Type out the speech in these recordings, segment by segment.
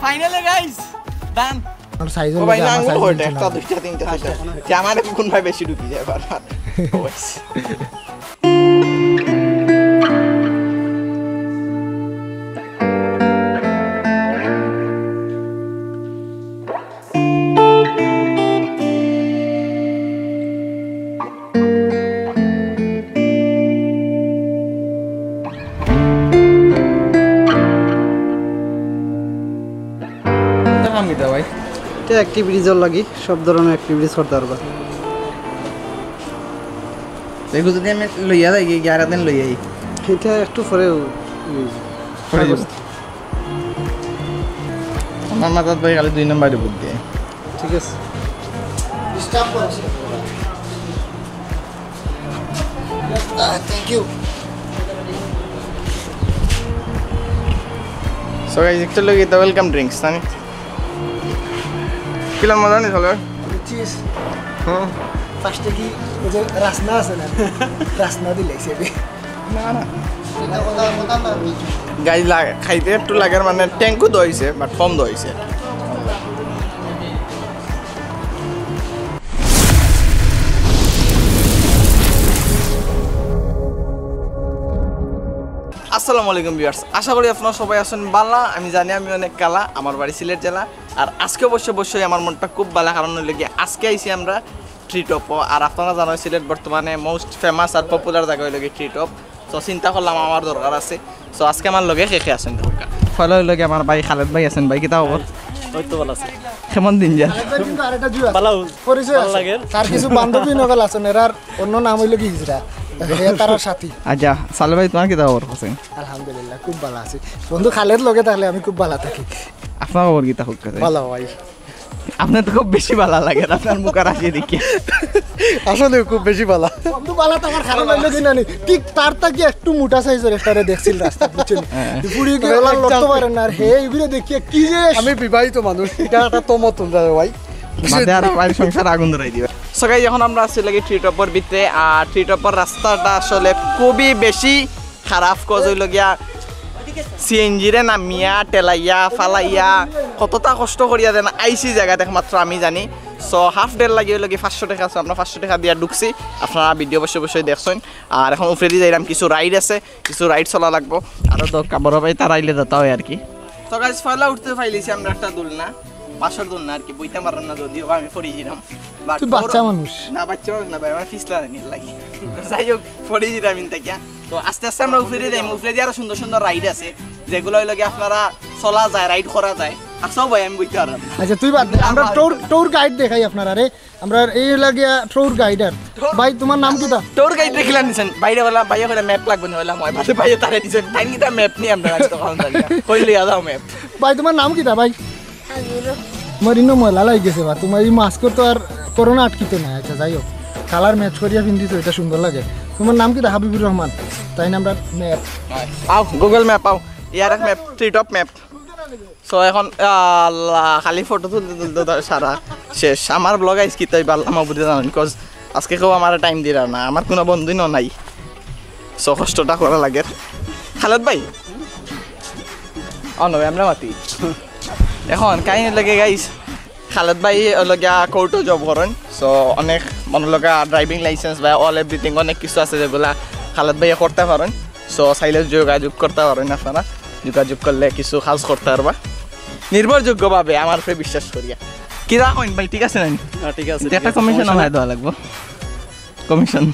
Finally guys ডান আর size ও ভাই না আঙ্গুল হইছে একটা দুইটা তিনটা চারটা যে আমার কোন ভাই বেশি ঢুকি যায় বারবার ভাই এটা অ্যাক্টিভিটিজর লাগি সব ধরনের অ্যাক্টিভিটিস করতে পারবা দেখো যদি আমি লইয়া যাই 11 দিন লইয়া এটা একটু পরে আমার মাথার ভাই খালি 2 নম্বরে বুদ্ধি ঠিক আছে স্টপ করো থ্যাংক ইউ সো গাইস একটা লগে দা ওয়েলকাম ড্রিঙ্কস তানি কিলা মজা নি চলে চিজ ফার্স্টে কি ওই যে রাসনা আছে না রাসনা দিলাইছে না না গাইস খাইতে একটু লাগার মানে ট্যাঙ্কও দইছে বাট কম দইছে আসসালামু আলাইকুম ভিউয়ার্স আশা করি আপনারা সবাই আছেন ভালো আমি জানি আমি অনেক কালা আমার বাড়ি সিলেট জেলা আর আজকে অবশ্যই আমার মনটা খুব ভালো কারণ হলো কি আজকে আইছি আমরা ট্রি টপ আর আপনারা জানেন সিলেট বর্তমানে মোস্ট ফেমাস আর পপুলার জায়গা হলো কি ট্রি টপ সো চিন্তা করলাম আমার দরকার আছে সো আজকে আমার লগে কে আছেন ফলো হলো কি আমার ভাই খালেদ ভাই আছেন ভাই কিতা খবর ওই তো ভালো আছে কেমন দিন যায় কিন্তু আরেকটা জুয়া ভালো পরিচয় ভালো লাগে তার কিছু বান্ধবী নগল আছেন এর অন্য নাম হইলো কি হিজরা তার সাথী আচ্ছা সালে ভাই তোমার কিতা খবর আছে আলহামদুলিল্লাহ খুব ভালো আছি বন্ধু খালেদ লগে থাকলে আমি খুব ভালো থাকি আপনার খবর কিতা হোক ভালো ভাই আপনার তো খুব বেশি ভালো লাগে আপনার মুখ আর আসিয়ে দেখি আসলে খুব বেশি ভালো বন্ধু ভালো থাকার কারণ হইলো কি জানি ঠিক তার থেকে একটু মোটা সাইজের একটারে দেখছিল রাস্তা পিছনে পুরি কি ওলা লড়তে পারে না আর হে ইবিরে দেখি কি যে আমি বিবাহিত মানুষ এটা একটা তমতন যায় ভাই মাঝে আর বাড়ির সংসার আগুন ধরাই দিবে সো গাইস এখন আমরা আছি লাগি ট্রি টপের ভিতরে আর ট্রি টপের রাস্তাটা আসলে খুবই বেশি খারাপ কজ হইল গিয়া সিএনজি রে নামিয়া টেলাইয়া ফালাইয়া কতটা কষ্ট করিয়া দেন আইসি জায়গাতে একমাত্র আমি জানি সো হাফ ডে লাগি হইল কি 500 টাকা আছে আমরা 500 টাকা দিয়া ঢুকছি আপনারা ভিডিও অবশ্যই দেখছেন আর এখন উপরে দিয়ে যাইলাম কিছু রাইড আছে কিছু রাইড চলা লাগবো আর তো কাবর ভাই তার আইলে যেতে হয় আর কি তো গাইস ফালা উঠতে ফাইলিছি আমরা একটা দুলনা পাশর দুল না আর কি বইতে মারলাম না যদিও আমি পড়েছিলাম তুই বাচ্চা মানুষ না বাচ্চা মানুষ না ভাই আমার ফিসলা নিয়ে লাগে যাই হোক পড়েছিলাম ইনতাকিয়া তো আস্তে আস্তে আমরা উপরে যাই উপরে দিয়ে আরো সুন্দর সুন্দর রাইড আছে যেগুলো হইলো কি আপনারা চলা যায় রাইড করা যায় আসো ভাই আমি বইতে পারলাম আচ্ছা তুই বাদ আমরা ট্যুর গাইড দেখাই আপনারা রে আমরা এই লাগিয়া ট্যুর গাইডার ভাই তোমার নাম কিটা ট্যুর গাইড দেখিলাম নিছেন বাইরে বলা বাইরে করে ম্যাপ লাগবে না হইলা মই ভাতে বাইরে তারে দিছেন তাই নিটা ম্যাপ নি আমরা আজ তো কারণ জানি কইলে দাও ম্যাপ ভাই তোমার নাম কিটা ভাই মরিনো ময়লা লাগি গেছে বা তোমার এই মাস্ক তো আর করোনা আটকিতে না আচ্ছা যাই হোক কালার ম্যাচ করিয়া পিন্ধিছো এটা সুন্দর লাগে তোমার নাম কিটা হাবিবুর রহমান তাই না আমরা ম্যাপ আও গুগল ম্যাপ আও ইয়ার এক map tree top map so এখন আল্লাহ খালি ফটো তুলতে সারা শেষ আমার ব্লগ আইস কি তাই বাল্লা আমার বুঝতে জানেন বিকজ আজকে কেউ আমার টাইম দিলা না আমার কোনো বন্ধুই নাই সো কষ্টটা করা লাগে খালেদ ভাই নয় আমরা মাতি এখন কাহিনী লাগে গাইস খালেদ ভাই লগা কোর্টও জব করেন সো অনেক মনে লগা ড্রাইভিং লাইসেন্স বা অল এভরিথিং অনেক কিছু আছে যেগুলা খালেদ ভাই করতে পারেন সো চাইলে যোগাযোগ করতে পারেন আপনারা যোগাযোগ করলে কিছু কাজ করতে পারবা নির্ভরযোগ্যভাবে আমার উপরে বিশ্বাস করিয়া কি রাখেন ভাই ঠিক আছে না ঠিক আছে একটা কমিশন আমায় দেওয়া লাগবো কমিশন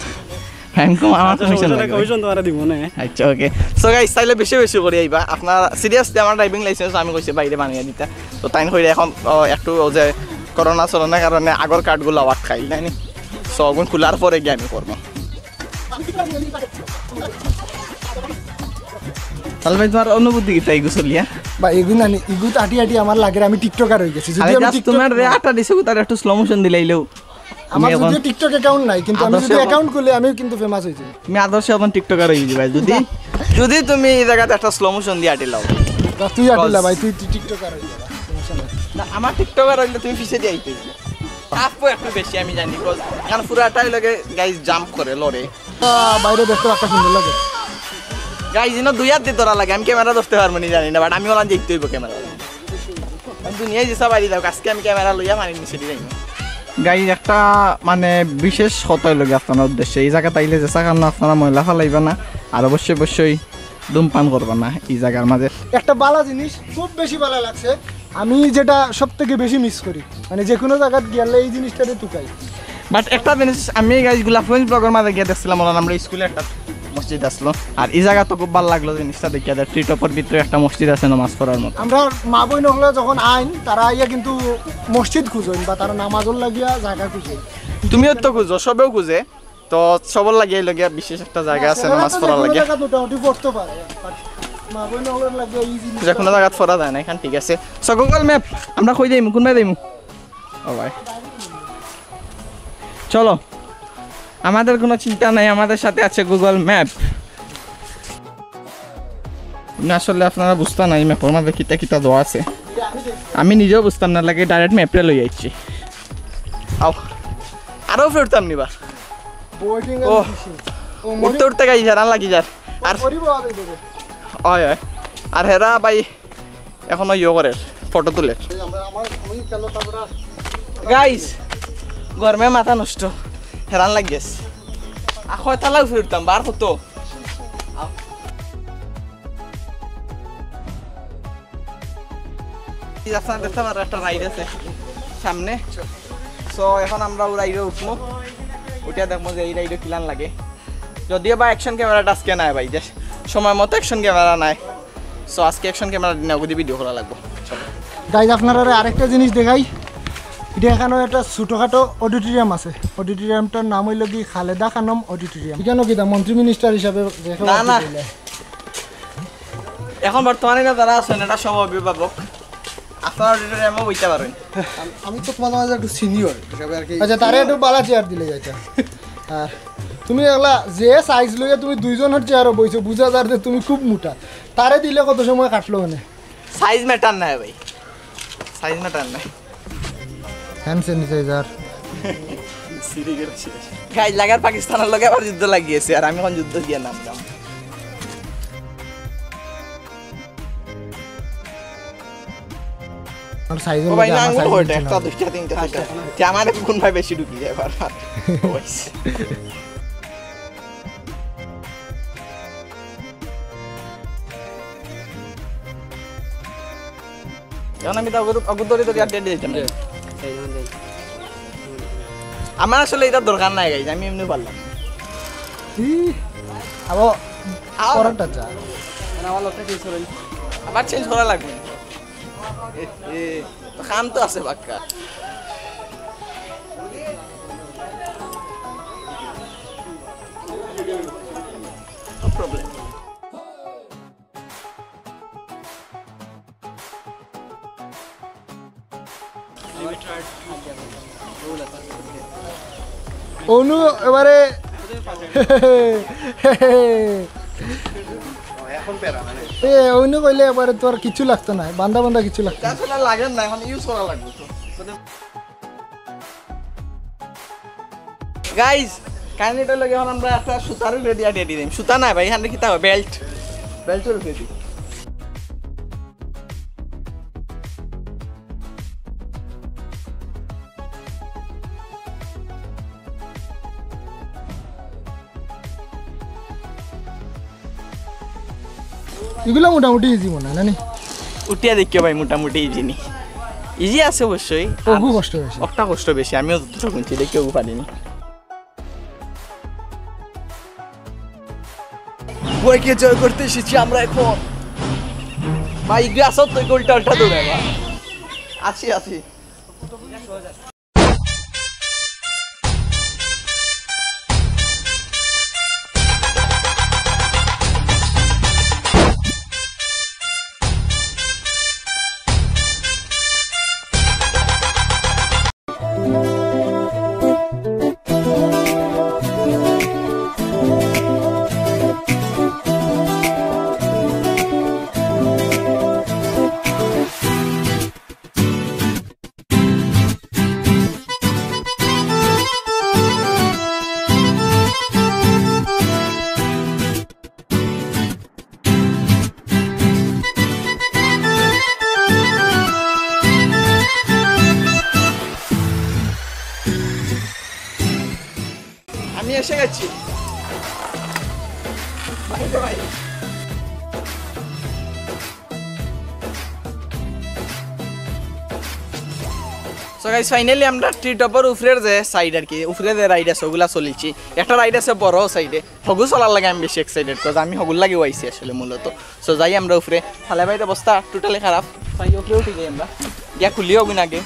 কমিশন তোমারে দিব না আচ্ছা ওকে সো গাইস তাইলে বেশি করে আইবা আপনার সিরিয়াসলি আমার ড্রাইভিং লাইসেন্স আমি কইছি বাইরে বানিয়ে দিতে তো তাই কইরা এখন একটু যে করোনা চলনের কারণে আগর কার্ডগুলো আবার খাই নাইনি সো ওগুন খোলার পরে গিয়ে আমি করবো তাহলে ভাই তোমার অনুভূতি কি তাই গুছলিয়া বা এগুন আনি ইগু আটি আটি আমার লাগে আমি টিকটকার হয়ে গেছি যদি আমি তোমার রে আটা দিছো তার একটু স্লো মোশন দিলাইলেও আমার যদি টিকটক অ্যাকাউন্ট নাই কিন্তু আমি যদি অ্যাকাউন্ট খুলে আমি কিন্তু ফেমাস হইছি তুমি আদর্শ এখন টিকটকার হয়ে যাবে ভাই যদি তুমি এই জায়গাতে একটা স্লো মোশন দিয়ে আটি লাও তুই আটিলা ভাই তুই টিকটকার হয়ে যাবে সমস্যা নাই না আমার টিকটকার হইলে তুমি পিছে দিয়ে আইতে আপু একটু বেশি আমি জানি বিকজ কারণ পুরাটাই লাগে গাইস জাম্প করে লড়ে বাইরে দেখতে একটা সুন্দর লাগে গাইস ইনো দুই হাত দিয়ে ধরা লাগে আমি ক্যামেরা ধরতে পারবো না জানি না বাট আমি ওলান দেখতে হইব ক্যামেরা দুনিয়ায় যেসব বাড়ি দাও আজকে আমি ক্যামেরা লইয়া পানির নিচে দিয়ে যাই গাইজ একটা মানে বিশেষ কথাই লোক আপনার উদ্দেশ্যে এই জায়গা তাইলে যে কারণ আপনারা ময়লা ফেলাইবে না আর অবশ্যই ধূমপান করবে না এই জায়গার মাঝে একটা ভালো জিনিস খুব বেশি ভালো লাগছে আমি যেটা সব থেকে বেশি মিস করি মানে যে কোনো জায়গায় গেলে এই জিনিসটাতে টুকাই বাট একটা জিনিস আমি গাইজ গোলাপগঞ্জ ব্লগের মাঝে গিয়ে দেখছিলাম আমরা স্কুলে একটা মসজিদ আসলো আর এই জায়গা তো খুব ভালো লাগলো জিনিসটা দেখিয়া দেয় ট্রি টপের ভিতরে একটা মসজিদ আছে নামাজ পড়ার মতো আমরা মা বই নহলে যখন আইন তারা আইয়া কিন্তু মসজিদ খুঁজেন বা তারা নামাজর লাগিয়া জায়গা খুঁজে তুমিও তো খুঁজো সবেও খুঁজে তো সবর লাগিয়ে লগিয়া বিশেষ একটা জায়গা আছে নামাজ পড়ার লাগে মোটামুটি পড়তে পারে মা বই নহলে লাগিয়া ইজি যে কোনো জায়গা পড়া যায় না এখান ঠিক আছে সো গুগল ম্যাপ আমরা কই যাইমু কোনবাই যাইমু ও ভাই চলো আমাদের কোনো চিন্তা নাই আমাদের সাথে আছে গুগল ম্যাপ আসলে আপনারা বুঝতেন না এই ম্যাপের মধ্যে কিতা কিতা দেওয়া আছে আমি নিজেও বুঝতাম না লাগে ডাইরেক্ট ম্যাপটা লই যাচ্ছি আও আরও ফেরতাম নিবার বোটিং ও উঠতে উঠতে গাই হেরান লাগি যার আর হয় হয় আর হেরা ভাই এখনো ইয়ে করে ফটো তুলে গাইস গরমে মাথা নষ্ট হেরান লাগিয়েছে আখয় তালাও ফিরতাম বার কত দেখতে পারো একটা রাইড আছে সামনে সো এখন আমরা ও রাইডে উঠবো উঠিয়া দেখবো যে এই রাইডে কিলান লাগে যদিও বা অ্যাকশন ক্যামেরাটা আজকে নাই ভাই যে সময় মতো অ্যাকশন ক্যামেরা নাই সো আজকে অ্যাকশন ক্যামেরা দিন আগে ভিডিও করা লাগবো গাইজ আপনারা আরেকটা জিনিস দেখাই এটা এখানে একটা ছোটখাটো অডিটোরিয়াম আছে অডিটোরিয়ামটার নাম হইল কি খালেদা খানম অডিটোরিয়াম এখানে কি মন্ত্রী মিনিস্টার হিসাবে না না এখন বর্তমানে না যারা আছেন এটা সব অভিভাবক আপনার অডিটোরিয়ামে বইতে পারেন আমি তো তোমার মাঝে একটু সিনিয়র হিসাবে আর কি আচ্ছা তারে একটু বালা চেয়ার দিলে যাইতা আর তুমি এগুলা যে সাইজ লইয়া তুমি দুইজনের চেয়ারও বইছো বুঝা যার যে তুমি খুব মোটা তারে দিলে কত সময় কাটলো মানে সাইজ ম্যাটার নাই ভাই সাইজ ম্যাটার নাই হ্যান্ড স্যানিটাইজার গাইজ লাগার পাকিস্তানের লগে আবার যুদ্ধ লাগিয়েছে আর আমি এখন যুদ্ধ দিয়ে নামলাম আর সাইজও ও ভাই না আঙুল হইটা একটা দুইটা তিনটা চারটা আমার কোন ভাই বেশি ঢুকি যায় বারবার এখন আমি তো অগুর ধরে ধরে আড্ডা দিতাম আমার আসলে এটা দরকার নাই গাইজ আমি এমনি পারলাম আবার পরটা চা আবার চেঞ্জ করা লাগবে খাম তো আছে বাক্কা প্রবলেম অনু এবারে অনু কইলে এবারে তোর কিছু লাগতো না বান্দা বান্দা কিছু লাগতো আসলে লাগে না এখন ইউজ করা লাগবে তো গাইস কাহিনীটা লাগে এখন আমরা একটা সুতার রেডি আইডিয়া দিই সুতা না ভাই এখানে কি তা বেল্ট বেল্টের রেডি এগুলো মোটামুটি ইজি মনে হয় না উঠিয়া দেখিও ভাই মোটামুটি ইজি নি ইজি আছে অবশ্যই খুব কষ্ট বেশি একটা কষ্ট বেশি আমিও যতটা শুনছি দেখিও পারিনি বইকে জয় করতে এসেছি আমরা এখন ভাই গ্লাস তো গোলটা উল্টা দৌড়ে আছি আছি এসে গেছি। সো গাইস ফাইনালি আমরা ট্রি টপের উপরের যে সাইড আর কি উপরে যে রাইড আছে ওগুলা চলিছি। একটা রাইড আছে বড় সাইডে, হগু চলার লাগে আমি বেশি এক্সাইটেড কজ আমি হগুর লাগে আইছি আসলে মূলত। সো যাই আমরা উপরে, ফালে ভাইয়ের অবস্থা টোটালি খারাপ। তাই উপরে উঠে যাই আমরা, গিয়া খুলিও গুণ আগে।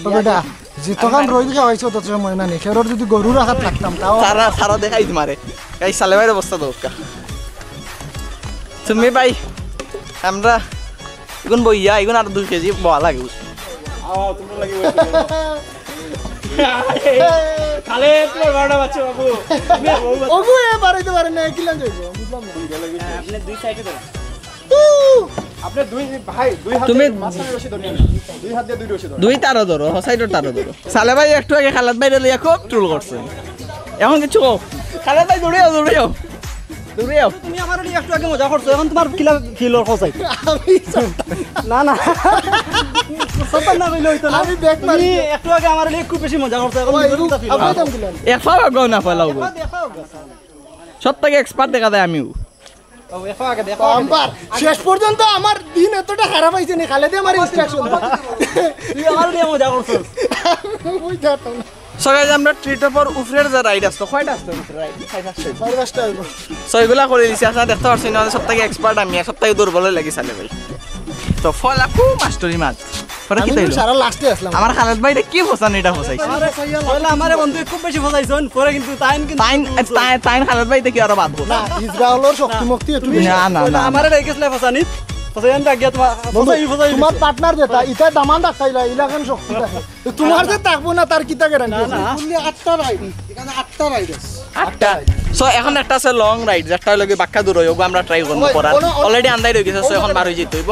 বেটা যেতক্ষণ রোদ খাওয়াইছো তত সময় না নেখেরর যদি গরু রাখা থাকতাম তাও সারা দেখাই মারে। গাইস সালে ভাইয়ের অবস্থা দোকা তুমি ভাই আমরা এগুন বইয়া এগুন আর 2 কেজি বয়া লাগে। খালে তোমার 12টা বাচ্চা বাবু ওগো এ বাড়াইতে পারে না কিলান যাইবো বুঝলাম না। আপনি দুই সাইডে ধরুন, আপনি দুই ভাই দুই হাত তুমি মাঝখানে রশি ধরে দুই হাত দিয়ে দুই রশি ধরে 2 তারও ধরো, সাইডের তারও ধরো। সালে ভাই একটু আগে খালাত ভাই লইয়া খুব ট্রোল করছে, এখন কিছু কও। খালাত ভাই দৌড়ে যাও। তুমি আমার একটু আগে মজা করছো, এখন তোমার কিলা ফিলর খসাই আমি না সত্য না কইলে হইতো না। আমি ব্যাক মারি তুমি একটু আগে আমার খুব বেশি মজা করছো, এখন আমি দাম কিলান এফা গো না ফলাও গো সব থেকে এক্সপার্ট দেখা দেয় আমিও। আমার শেষ পর্যন্ত আমার দিন এতটা খারাপ হইছে নি খালে দিয়ে আমার ইনস্ট্রাকশন তুই আমার মজা করছো। বুঝতাম না সো গাইস আমরা ট্রি টপের উপরের যে রাইড আছে কয়টা আছে রাইড 5-6 পারবাসটা হইবো সো এগুলা করে দিছি। আপনারা দেখতে পাচ্ছেন না সব থেকে এক্সপার্ট আমি, সব থেকে দুর্বল লাগি সালে ভাই। তো ফলাকু মাস্টারি মাছ পরে কি আমি তাইলো সারা লাস্টে আসলাম আমার খালাত ভাই কি ফসান এটা ফসাইছে। আমারে বন্ধু খুব বেশি ফসাইছন, পরে কিন্তু তাইন খালাত ভাই দেখি আরো বাদ না ইসরায়েলের শক্তি মুক্তি একটু বেশি। না আমারে রেখেছিলে ফসানি ফসাইন রাখিয়া তোমার পার্টনার যেটা ইটা দামান রাখাইলা ইলাখান শক্তি থাকে তো তোমার যে থাকবো না তার কিতা গ্যারান্টি না। বললি 8টা রাইড এখানে 8টা রাইড আছে 8টা। সো এখন একটা আছে লং রাইড যেটা লগে বাক্কা দূর হইব, আমরা ট্রাই করব করার। অলরেডি আন্দাই রই গেছে, সো এখন বার হই যেতে হইব।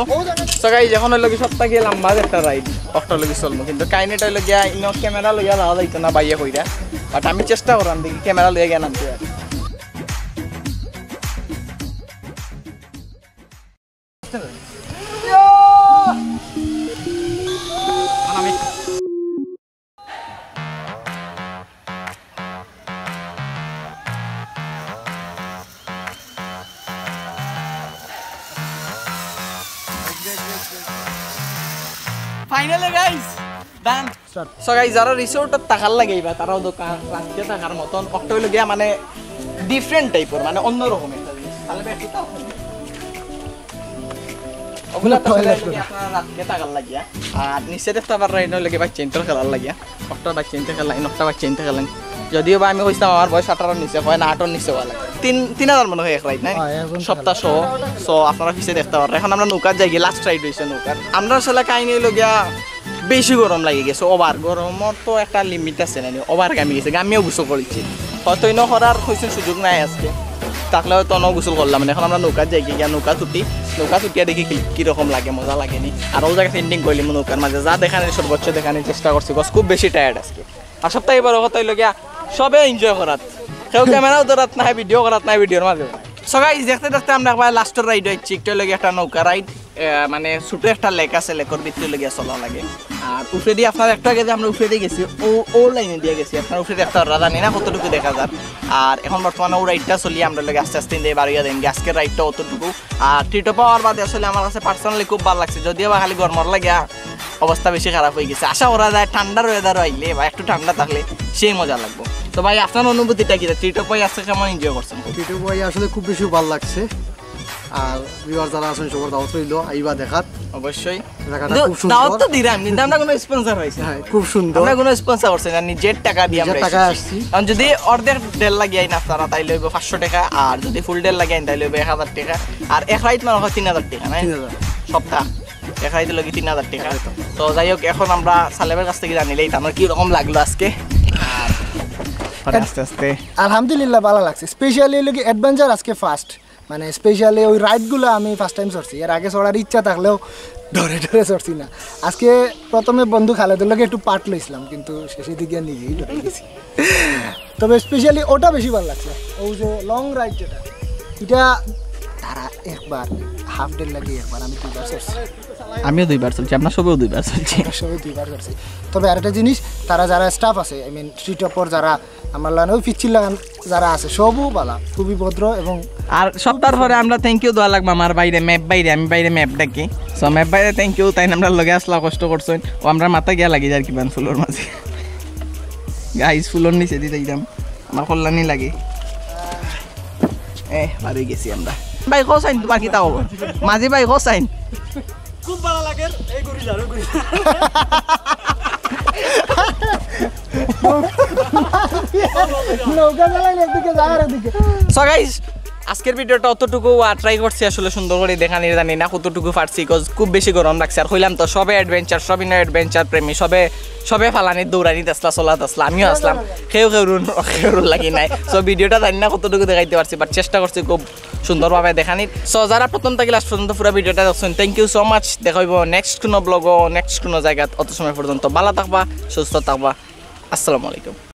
সো গাইস এখন লগে সবটা গিয়ে লম্বা একটা রাইড অক্টা লগে চলবো, কিন্তু কাইনেটা লগে ইনো ক্যামেরা লইয়া যাওয়া যাইতো না বাইয়া কইরা, বাট আমি চেষ্টা করাম দেখি ক্যামেরা লইয়া গিয়ে নামতে। ফাইনালি গাইস ডান। সো গাইস যারা রিসোর্টত থাকার লাগে বা তারাও দোকান রাখতে থাকার মতন অক্টা হইলো গিয়া মানে ডিফারেন্ট টাইপের মানে অন্য রকম একটা জিনিস। তাহলে বেশি তাও ওগুলা তো আপনারা রাখতে থাকার লাগিয়া আর নিচে দেখতে পার রাইড হইলো গিয়া বাচ্চা ইন্টার খেলার লাগিয়া অক্টা বাচ্চা ইন্টার খেলা ইনটা বাচ্চা ইন্টার খেলা। যদিও বা আমি কইতাম আমার বয়স 18 নিচে হয় না 8 নিচে হওয়া লাগে 3000 মনে হয় এক রাইড নাই সপ্তাহ শো। সো আপনারা পিছিয়ে দেখতে পারেন। এখন আমরা নৌকার যাই গিয়ে লাস্ট রাইড হয়েছে নৌকার। আমরা আসলে কাহিনী হইলো গিয়া বেশি গরম লাগে গেছে, ওভার গরমর তো একটা লিমিট আছে না, ওভার গামি গেছে, গামিও গোসল করেছি হয়তো ইনো করার হয়েছে সুযোগ নাই আজকে, থাকলে হয়তো অন্য গোসল করলাম। মানে এখন আমরা নৌকার যাই গিয়া নৌকা ছুটিয়া দেখি কীরকম লাগে, মজা লাগেনি। আর ও জায়গায় সেন্ডিং করলাম নৌকার মাঝে, যা দেখানোর সর্বোচ্চ দেখানোর চেষ্টা করছি, বস খুব বেশি টায়ার্ড আজকে। আর সপ্তাহে এবার কথা হইলো গিয়া সবে এনজয় করাত, কেউ ক্যামেরাও ধরাত নাই, ভিডিও করাত নাই, ভিডিওর মাঝে। সো গাইস দেখতে দেখতে আমরা একবার লাস্টের রাইড হচ্ছে একটু লাগে একটা নৌকা রাইড, মানে ছোট একটা লেক আছে, লেকের ভিতরে লেগে চলা লাগে। আর উপরে দিয়ে আপনার একটু আগে যে আমরা উপরে দিয়ে গেছি ও লাইনে দিয়ে গেছি, আপনার উপরে একটা জানি না কতটুকু দেখা যায়। আর এখন বর্তমানে ও রাইডটা চলিয়ে আমরা লাগে আস্তে আস্তে দিয়ে বাড়িয়ে দেন আজকের রাইডটা অতটুকু। আর ট্রিটো পাওয়ার বাদে আসলে আমার কাছে পার্সোনালি খুব ভালো লাগছে, যদিও বা খালি গরমর লাগে অবস্থা বেশি খারাপ হয়ে গেছে। আশা করা যায় ঠান্ডার ওয়েদারও আইলে বা একটু ঠান্ডা থাকলে সেই মজা লাগবে। তো ভাই আপনার অনুভূতিটা কি, ট্রিটো পাই আজকে কেমন এনজয় করছেন? ট্রিটো পাই আসলে খুব বেশি ভালো লাগছে। আর ভিউয়ার যারা আছেন সবার দাওয়াত রইল আইবা দেখাত অবশ্যই। জায়গাটা খুব সুন্দর। দাওয়াত তো দিলাম কিন্তু আমরা কোনো স্পন্সর হইছে হ্যাঁ খুব সুন্দর, আমরা কোনো স্পন্সর করছি না, নিজের টাকা দিয়ে আমরা টাকা আসছি। কারণ যদি অর্ধেক ডেল লাগিয়ে আইন আপনারা তাইলে হইব 500 টাকা, আর যদি ফুল ডেল লাগিয়ে আইন তাইলে হইব 1000 টাকা। আর এক রাইড মানে হয় 3000 টাকা, না 3000 সপ্তাহ এক রাইডে লাগি 3000 টাকা। তো যাই হোক এখন আমরা সালেমের কাছ থেকে জানিলেই আমার কি রকম লাগলো আজকে। আর আস্তে আস্তে আলহামদুলিল্লাহ ভালো লাগছে। স্পেশালি লোক অ্যাডভেঞ্চার আজকে ফার্স্ট, মানে স্পেশালি ওই রাইডগুলো আমি ফার্স্ট টাইম চড়ছি। এর আগে চড়ার ইচ্ছা থাকলেও ডরে চড়ছি না। আজকে প্রথমে বন্ধু খালেদের লোক একটু পার্ট লইছিলাম, কিন্তু শেষের দিকে নিজেই ডরে গেছি। তবে স্পেশালি ওটা বেশি ভালো লাগছে, ওই যে লং রাইড যেটা, এটা তারা একবার হাফ ডে লাগে, একবার আমি 2বার চড়ছি। আমিও 2বার চলছি, আপনার সবেও 2বার চলছি, সবাই 2বার চড়ছি। তবে আরেকটা জিনিস তারা যারা স্টাফ আছে আই মিন ট্রি টপর যারা আমার লাগানো পিচ্ছিল লাগান যারা আছে সবও বালা খুবই ভদ্র এবং আর সপ্তাহ পরে আমরা থ্যাংক ইউ দেওয়া লাগবো আমার বাইরে ম্যাপ বাইরে আমি বাইরে ম্যাপ ডাকি সো ম্যাপ বাইরে থ্যাংক ইউ তাই আমরা লগে আসলা কষ্ট করছেন ও আমরা মাথা গিয়া লাগি যার কিমান ফুলোর মাঝে গাইস ফুলোর নিচে দিতে দিতাম আমার কল্যাণই লাগে পারে গেছি আমরা ভাই হোসাইন তোমার কিতা হবো মাঝি ভাই হোসাইন খুব ভালো লাগে এই গরিলা নৌকা চালাইলে এদিকে যাওয়ার এদিকে সো গাইস আজকের ভিডিওটা অতটুকু ট্রাই করছি আসলে সুন্দর করে দেখানি জানি না কতটুকু পারছি বিকজ খুব বেশি গরম লাগছে আর কইলাম তো সবে অ্যাডভেঞ্চার সবই না অ্যাডভেঞ্চার প্রেমী সবে ফালানি দৌড়ানি আসলা চলাত আসলা আমিও আসলাম কেউ লাগি নাই সো ভিডিওটা জানি না কতটুকু দেখাইতে পারছি বাট চেষ্টা করছি খুব সুন্দরভাবে দেখানির সো যারা প্রথম থেকে লাস্ট পর্যন্ত পুরো ভিডিওটা দেখছেন থ্যাংক ইউ সো মাচ দেখা হইব নেক্সট কোনো ব্লগও নেক্সট কোনো জায়গাত অত সময় পর্যন্ত ভালো থাকবা সুস্থ থাকবা আসসালামু আলাইকুম